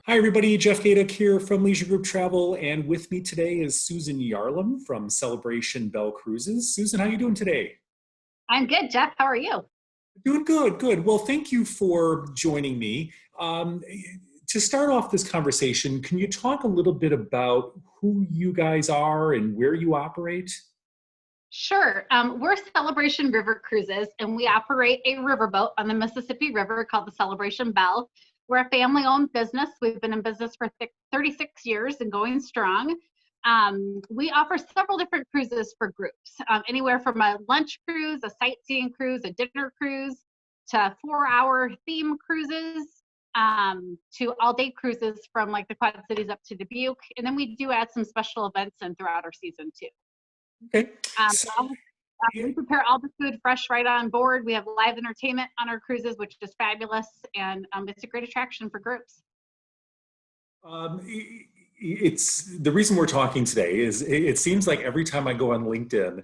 Hi, everybody. Jeff Gayduk here from Leisure Group Travel, and with me today is Susan Yarolem from Celebration Belle Cruises. Susan, how are you doing today? I'm good, Jeff. How are you? Doing good, good. Well, thank you for joining me. Um, to start off this conversation, can you talk a little bit about who you guys are and where you operate? Sure. We're Celebration River Cruises, and we operate a riverboat on the Mississippi River called the Celebration Belle. We're a family-owned business. We've been in business for 36 years and going strong. We offer several different cruises for groups, anywhere from a lunch cruise, a sightseeing cruise, a dinner cruise, to 4-hour theme cruises, to all-day cruises from like the Quad Cities up to Dubuque. And then we do add some special events in throughout our season too. Okay. Um, So, all, we prepare all the food fresh right on board. We have live entertainment on our cruises, which is fabulous, and it's a great attraction for groups. Um, it's the reason we're talking today is it seems like every time I go on LinkedIn,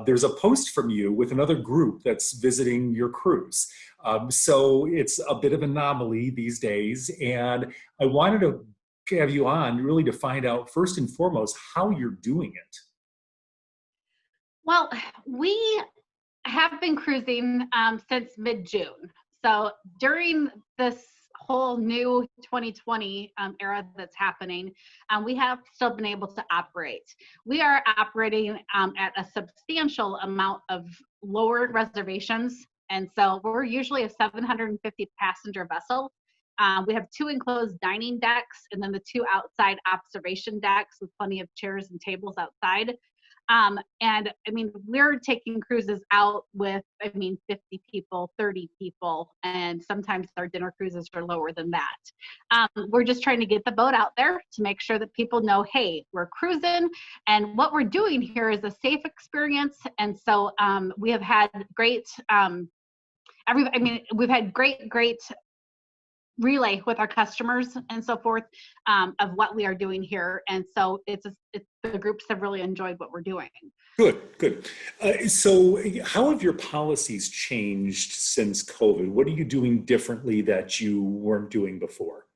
there's a post from you with another group that's visiting your cruise. So it's a bit of an anomaly these days, and I wanted to have you on really to find out first and foremost how you're doing it. Well, we have been cruising since mid-June. So during this whole new 2020 era that's happening, we have still been able to operate. We are operating at a substantial amount of lower reservations. And so we're usually a 750 passenger vessel. We have 2 enclosed dining decks and then the 2 outside observation decks with plenty of chairs and tables outside. And I mean, we're taking cruises out with, 50 people, 30 people, and sometimes our dinner cruises are lower than that. We're just trying to get the boat out there to make sure that people know, hey, we're cruising, and what we're doing here is a safe experience. And so we have had great, we've had great relay with our customers and so forth of what we are doing here. And so the groups have really enjoyed what we're doing. Good, good. So, how have your policies changed since COVID? What are you doing differently that you weren't doing before?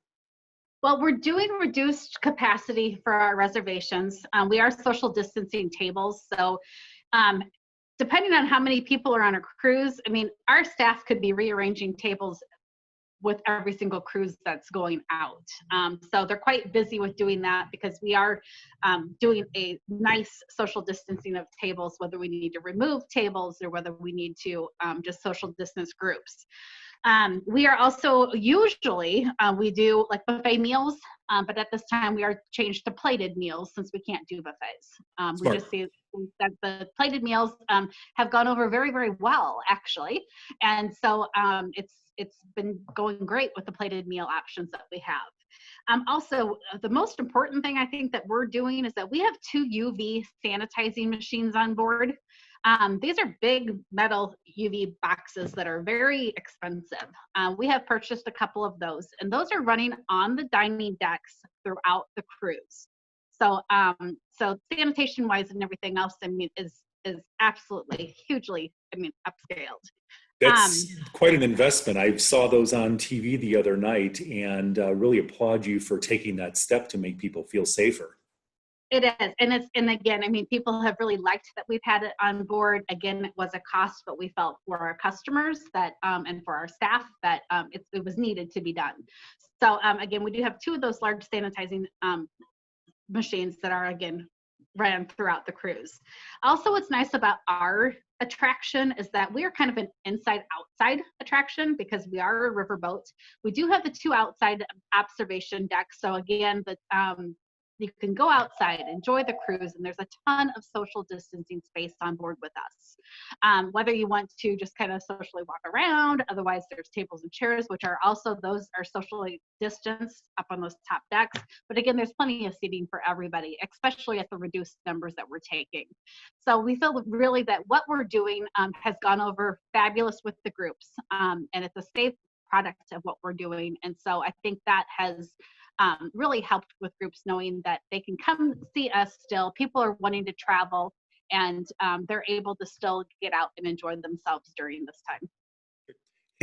Well, we're doing reduced capacity for our reservations. We are social distancing tables. So depending on how many people are on a cruise, our staff could be rearranging tables with every single cruise that's going out. So they're quite busy with doing that because we are doing a nice social distancing of tables, whether we need to remove tables or whether we need to just social distance groups. We are also usually, we do like buffet meals, but at this time we are changed to plated meals since we can't do buffets. We Smart. just see that the plated meals have gone over very, very well, actually. And so it's been going great with the plated meal options that we have. Also, the most important thing I think that we're doing is that we have 2 UV sanitizing machines on board. These are big metal UV boxes that are very expensive. We have purchased a couple of those, and those are running on the dining decks throughout the cruise. So, so sanitation wise and everything else, is absolutely hugely, upscaled. Um, That's quite an investment. I saw those on TV the other night and really applaud you for taking that step to make people feel safer. It is, and again, people have really liked that we've had it on board. Again, it was a cost, but we felt for our customers that, and for our staff that it was needed to be done. So again, we do have 2 of those large sanitizing machines that are again ran throughout the cruise. Also, what's nice about our attraction is that we are kind of an inside-outside attraction because we are a riverboat. We do have the 2 outside observation decks. So again, you can go outside, enjoy the cruise, and there's a ton of social distancing space on board with us. Whether you want to just kind of socially walk around, otherwise there's tables and chairs, which are also, those are socially distanced up on those top decks. But again, there's plenty of seating for everybody, especially at the reduced numbers that we're taking. So we feel really that what we're doing has gone over fabulous with the groups, and it's a safe product of what we're doing. And so I think that has really helped with groups knowing that they can come see us still. People are wanting to travel, and they're able to still get out and enjoy themselves during this time.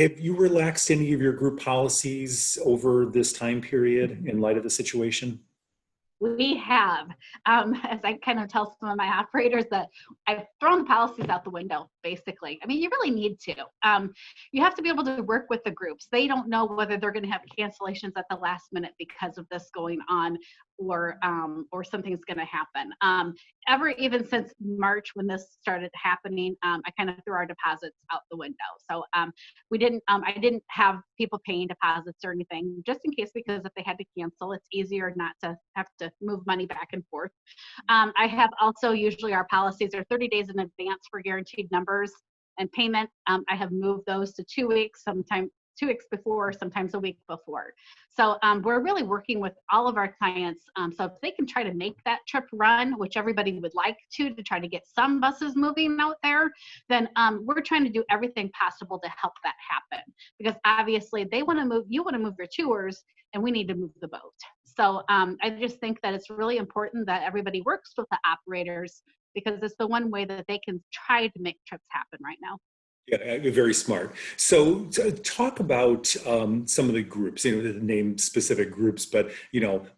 Have you relaxed any of your group policies over this time period in light of the situation? We have, as I kind of tell some of my operators, that I've thrown the policies out the window, basically. I mean, you really need to. You have to be able to work with the groups. They don't know whether they're going to have cancellations at the last minute because of this going on, or something's going to happen. Even since March when this started happening, I kind of threw our deposits out the window. So I didn't have people paying deposits or anything, just in case, because if they had to cancel, it's easier not to have to move money back and forth. I have also, usually our policies are 30 days in advance for guaranteed numbers and payment. I have moved those to 2 weeks, sometimes 2 weeks before, sometimes a week before. So we're really working with all of our clients. So if they can try to make that trip run, which everybody would like to try to get some buses moving out there, then we're trying to do everything possible to help that happen. Because obviously they want to move, you want to move your tours, and we need to move the boat. So I just think that it's really important that everybody works with the operators, because it's the one way that they can try to make trips happen right now. Yeah, very smart. So talk about some of the groups, name specific groups, but,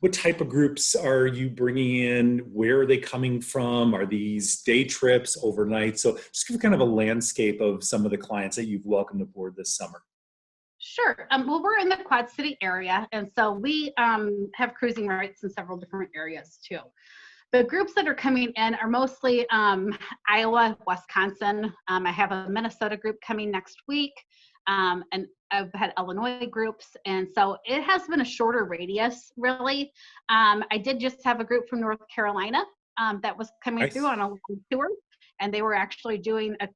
what type of groups are you bringing in? Where are they coming from? Are these day trips, overnight? So just give kind of a landscape of some of the clients that you've welcomed aboard this summer. Sure. Well, we're in the Quad City area, and so we have cruising rights in several different areas too. The groups that are coming in are mostly Iowa, Wisconsin. I have a Minnesota group coming next week, and I've had Illinois groups, and so it has been a shorter radius, really. I did just have a group from North Carolina that was coming through Nice. on a long tour, and they were actually doing a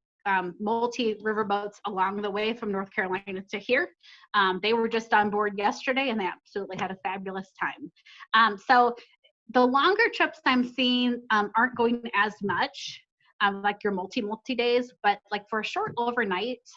multi riverboats along the way from North Carolina to here. They were just on board yesterday, and they absolutely had a fabulous time. So the longer trips I'm seeing aren't going as much, like your multi days, but like for a short overnight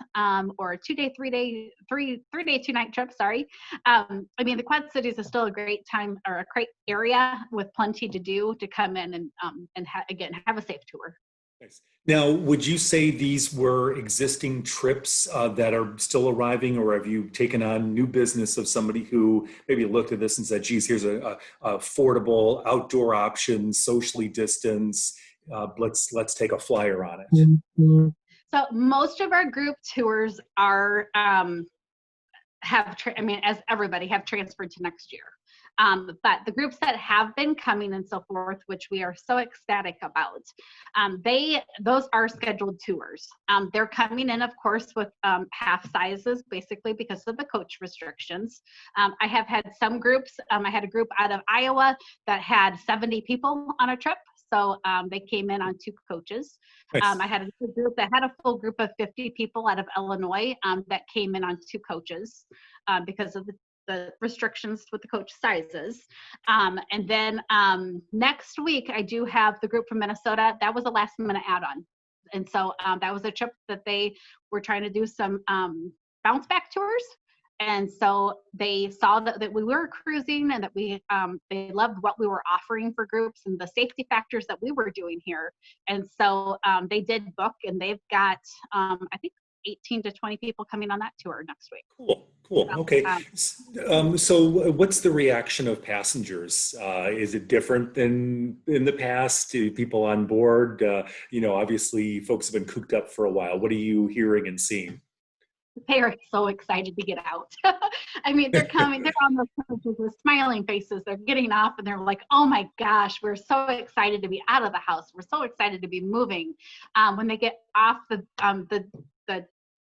or a 2-day, 3-day, three-day, 2-night trip. Sorry, I mean the Quad Cities is still a great time, or a great area with plenty to do, to come in and again have a safe tour. Nice. Now, would you say these were existing trips that are still arriving, or have you taken on new business of somebody who maybe looked at this and said, geez, here's a affordable outdoor option, socially distanced, let's take a flyer on it? Mhm. So most of our group tours are as everybody, have transferred to next year. But the groups that have been coming and so forth, which we are so ecstatic about, those are scheduled tours. They're coming in, of course, with half sizes, basically because of the coach restrictions. I have had some groups. I had a group out of Iowa that had 70 people on a trip. So they came in on 2 coaches. Nice. I had a group that had a full group of 50 people out of Illinois that came in on 2 coaches because of the restrictions with the coach sizes. And then next week, I do have the group from Minnesota. That was a last minute add-on. And so that was a trip that they were trying to do some bounce back tours. And so they saw that we were cruising, and that they loved what we were offering for groups and the safety factors that we were doing here. And so they did book, and they've got, I think, 18 to 20 people coming on that tour next week. Cool. Cool. So, Okay. So what's the reaction of passengers? Is it different than in the past? Do people on board? Obviously folks have been cooped up for a while. What are you hearing and seeing? they are so excited to get out. I mean, they're on those coaches with smiling faces. They're getting off, and they're like, oh my gosh, we're so excited to be out of the house. We're so excited to be moving. When they get off the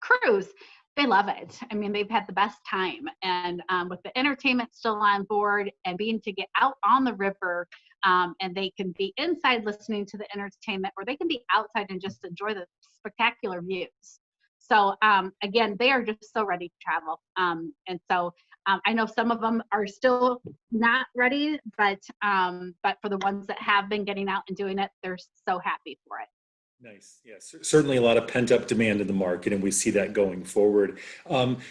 cruise, they love it. I mean, they've had the best time. And with the entertainment still on board, and being to get out on the river, and they can be inside listening to the entertainment, or they can be outside and just enjoy the spectacular views. So again, they are just so ready to travel. And so I know some of them are still not ready, but for the ones that have been getting out and doing it, they're so happy for it. Nice. Yes, certainly a lot of pent up demand in the market, and we see that going forward.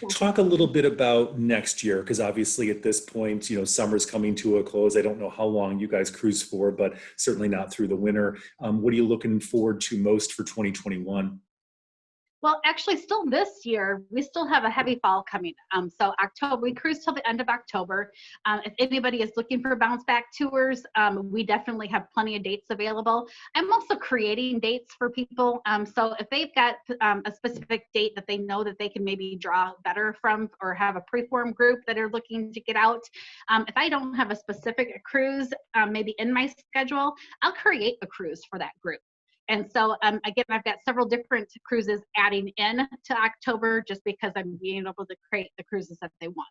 Talk a little bit about next year, because obviously at this point, summer's coming to a close. I don't know how long you guys cruise for, but certainly not through the winter. What are you looking forward to most for 2021? Well, actually, still this year, we still have a heavy fall coming. So October, we cruise till the end of October. If anybody is looking for bounce back tours, we definitely have plenty of dates available. I'm also creating dates for people. So if they've got a specific date that they know that they can maybe draw better from, or have a preform group that are looking to get out, if I don't have a specific cruise maybe in my schedule, I'll create a cruise for that group. And so, again, I've got several different cruises adding in to October just because I'm being able to create the cruises that they want.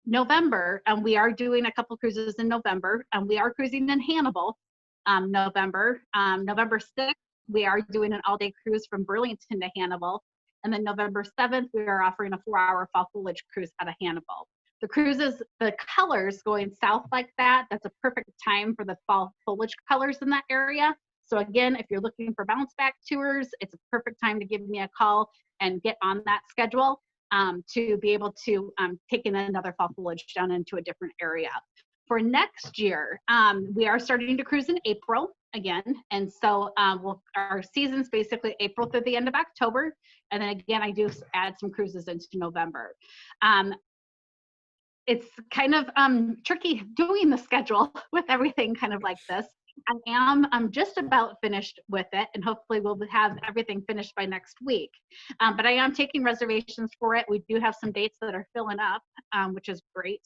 November, we are doing a couple cruises in November. We are cruising in Hannibal, November. November 6th, we are doing an all-day cruise from Burlington to Hannibal. And then November 7th, we are offering a 4-hour fall foliage cruise out of Hannibal. The cruises, the colors going south like that, that's a perfect time for the fall foliage colors in that area. So again, if you're looking for bounce back tours, it's a perfect time to give me a call and get on that schedule to be able to take in another fall foliage down into a different area. For next year, we are starting to cruise in April again. And so our season's basically April through the end of October. And then again, I do add some cruises into November. It's kind of tricky doing the schedule with everything kind of like this. I'm just about finished with it, and hopefully we'll have everything finished by next week. But I am taking reservations for it. We do have some dates that are filling up, which is great.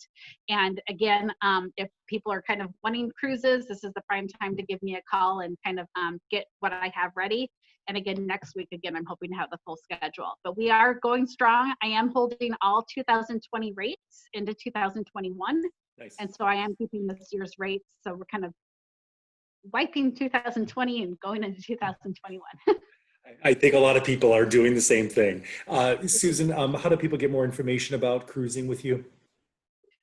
And again, if people are kind of wanting cruises, this is the prime time to give me a call and kind of get what I have ready. And again, next week, again, I'm hoping to have the full schedule. But we are going strong. I am holding all 2020 rates into 2021. Nice. And so I am keeping this year's rates. So we're kind of wiping 2020 and going into 2021. I think a lot of people are doing the same thing. Susan, how do people get more information about cruising with you?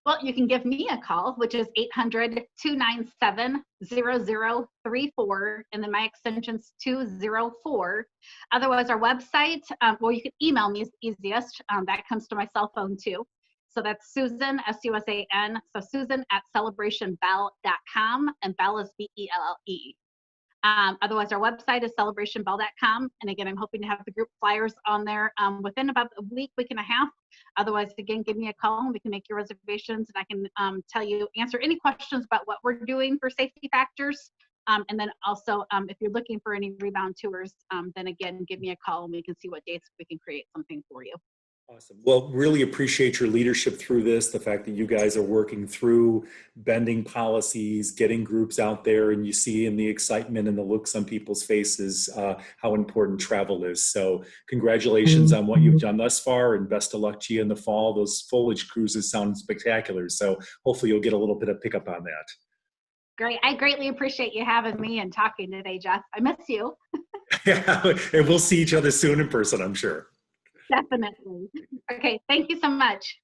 Well, you can give me a call, which is 800-297-0034, and then my extension's 204. Otherwise, our website, well, you can email me is easiest. That comes to my cell phone too. So that's Susan, S-U-S-A-N. So Susan at celebrationbelle.com, and Belle is B-E-L-L-E. Otherwise, our website is celebrationbelle.com. And again, I'm hoping to have the group flyers on there within about a week and a half. Otherwise, again, give me a call and we can make your reservations, and I can answer any questions about what we're doing for safety factors. And then also, if you're looking for any rebound tours, then again, give me a call and we can see what dates we can create something for you. Awesome. Well, really appreciate your leadership through this, the fact that you guys are working through bending policies, getting groups out there, and you see in the excitement and the looks on people's faces how important travel is. So congratulations on what you've done thus far, and best of luck to you in the fall. Those foliage cruises sound spectacular. So hopefully you'll get a little bit of pickup on that. Great. I greatly appreciate you having me and talking today, Jeff. I miss you. Yeah, and we'll see each other soon in person, I'm sure. Definitely. Okay. Thank you so much.